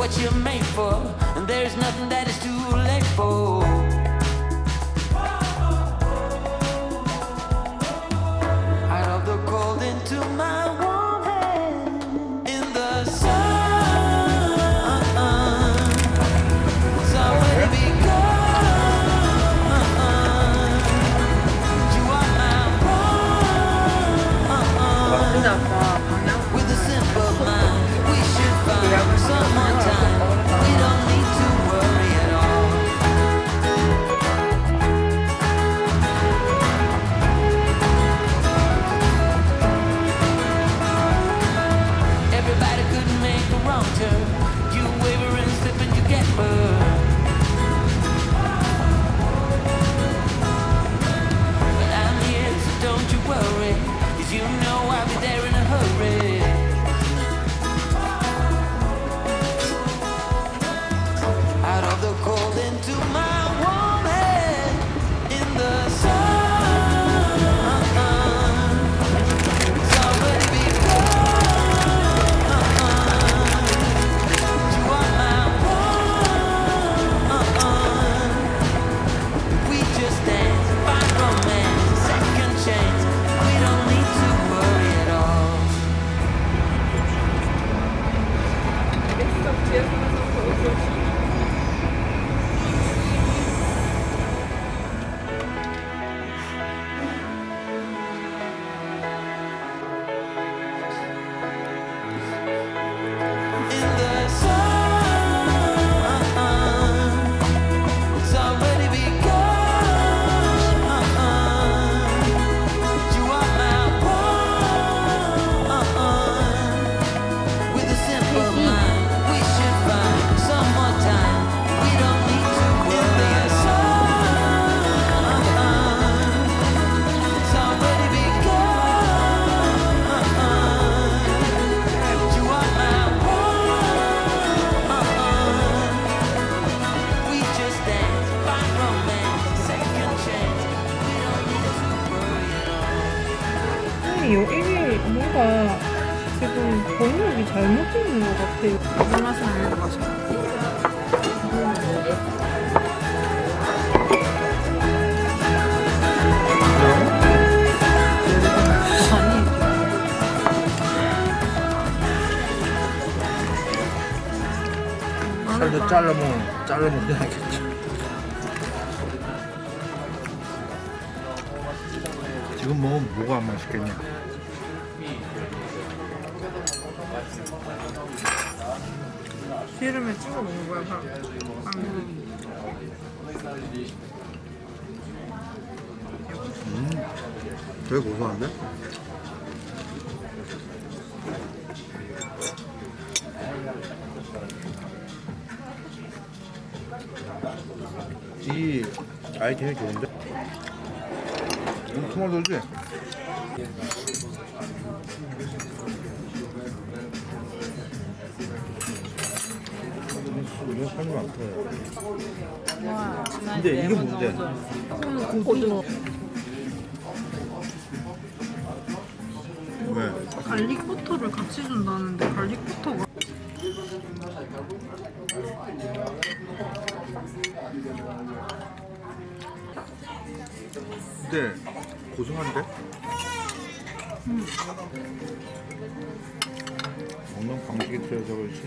what you're made for, and there's nothing that is too late for. Out of the cold into my warm hand in the sun. It's already begun. You are my one. With a simple mind, we should find some more time. We don't need to worry at all. Everybody could make a wrong turn. You waver and slip and you get burned. But I'm here, so don't you worry, 'cause you know I'll be there in a hurry. Out of the cold into my warm head in the sun. It's already begun. You are my one. We just dance, find romance, second chance. We don't need to worry at all. In the sun, it's already begun. You are my one. With a simple mind, we should find some more time. We don't need to worry. In the sun, it's already begun. You are my one. We just dance, find romance, second chance. We don't need to worry at all. 아니, 이게 뭔가 지금 번역이 잘못되어 있는 것 같아요. 무슨 맛이 나는 것 같아요. 살도 잘라먹으면 되겠지. 지금 먹으면 뭐가 안 맛있겠냐? 기름에 찍어 먹는 거야, 되게 고소한데? 이 아이템이 좋은데? 이거 토마토지? 이거 손이 많대. 근데 이게 뭔데? 고등어. 왜? 갈릭 버터를 같이 준다는데 갈릭 버터가 근데 고소한데? 먹는 방식이 틀려서 그렇지.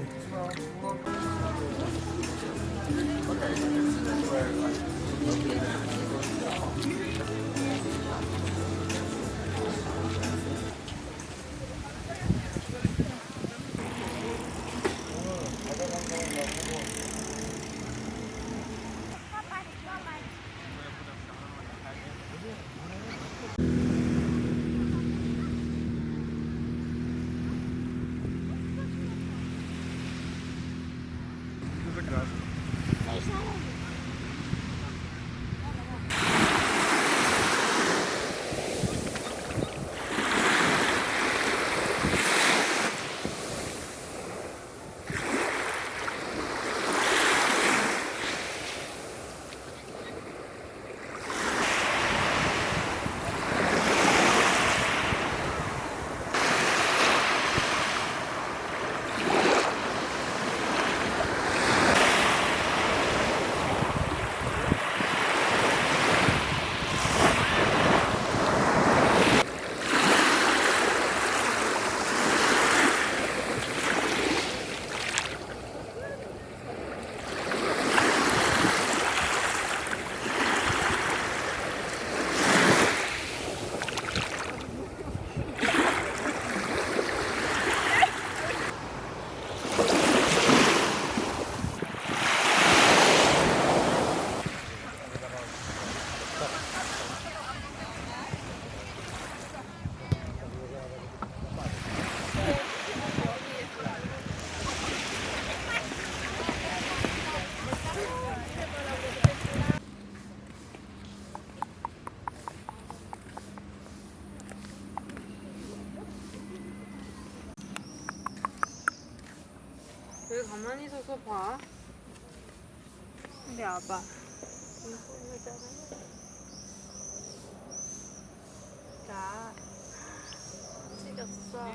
왜 가만히 서서 봐? 근데 와봐. 자, 찍었어.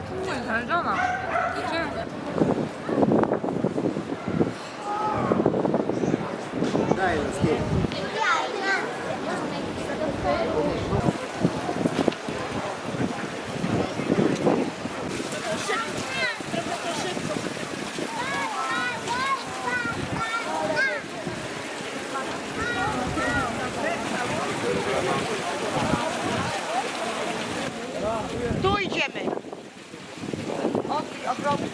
정말 달잖아. 그치? Tu idziemy. Od ogrodu.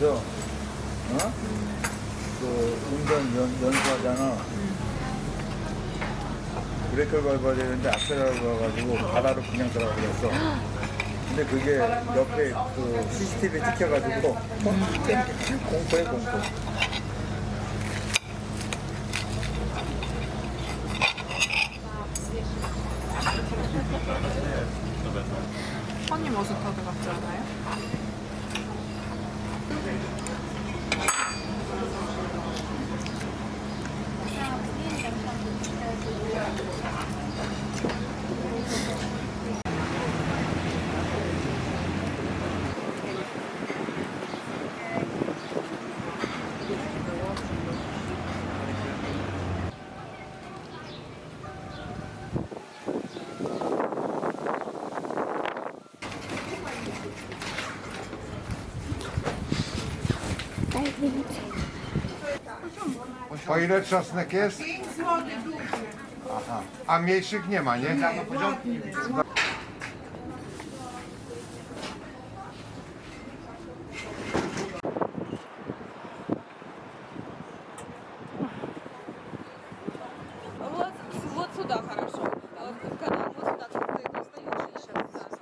가서 그 운전 연수하잖아. 브레이크를 밟아야 되는데 앞에를 밟아가지고 바다로 그냥 들어가 버렸어. 근데 그게 옆에 그 CCTV 찍혀가지고 공포에 공포. 허니 머스타드 같지 않아요? O ile czosnek jest? Aha. A mniejszych nie ma, nie? Вот сюда хорошо. А вот когда вот сюда ты достаешь и сейчас.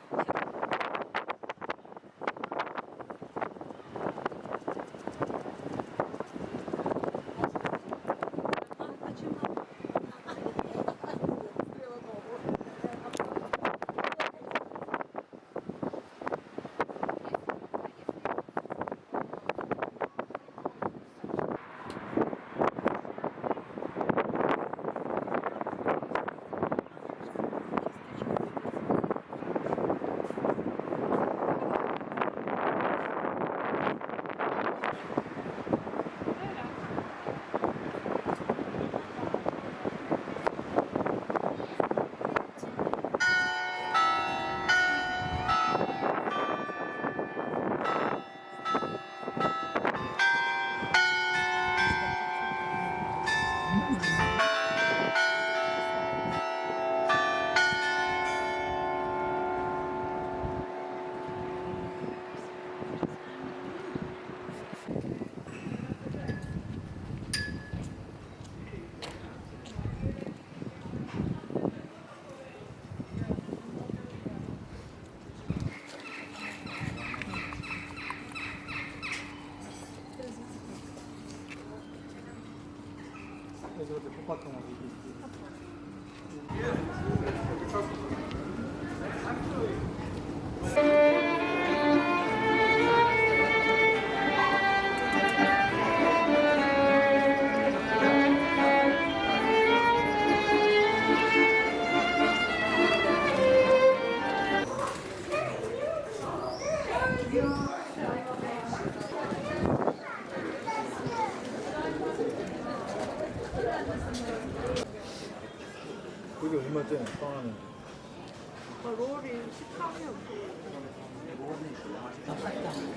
그게 얼마짜리 빵하는?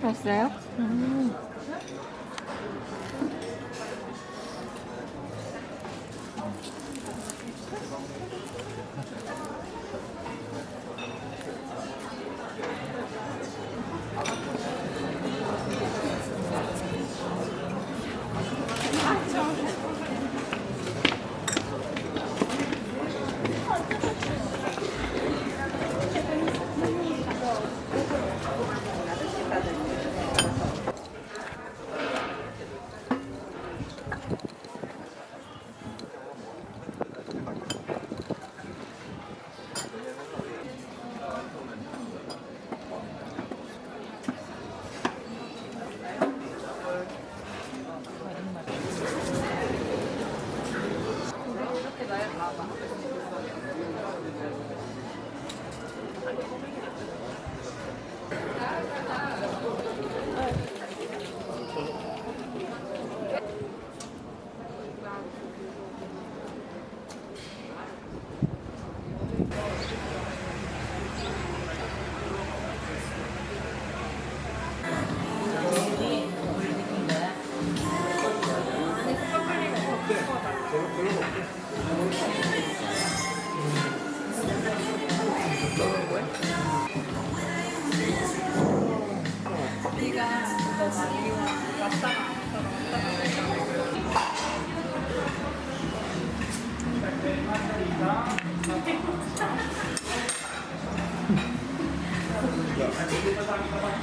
맛있어요? 네가 너 많이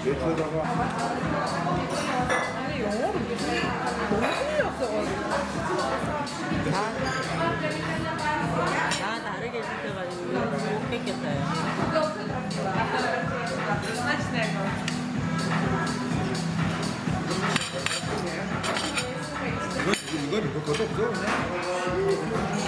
외쳐다가 아니 영어로 무슨 너무 틀렸어가지고. 다 다르게 시켜가지고 못 뺏겼어요. 이건 이거 것도 없어 그냥.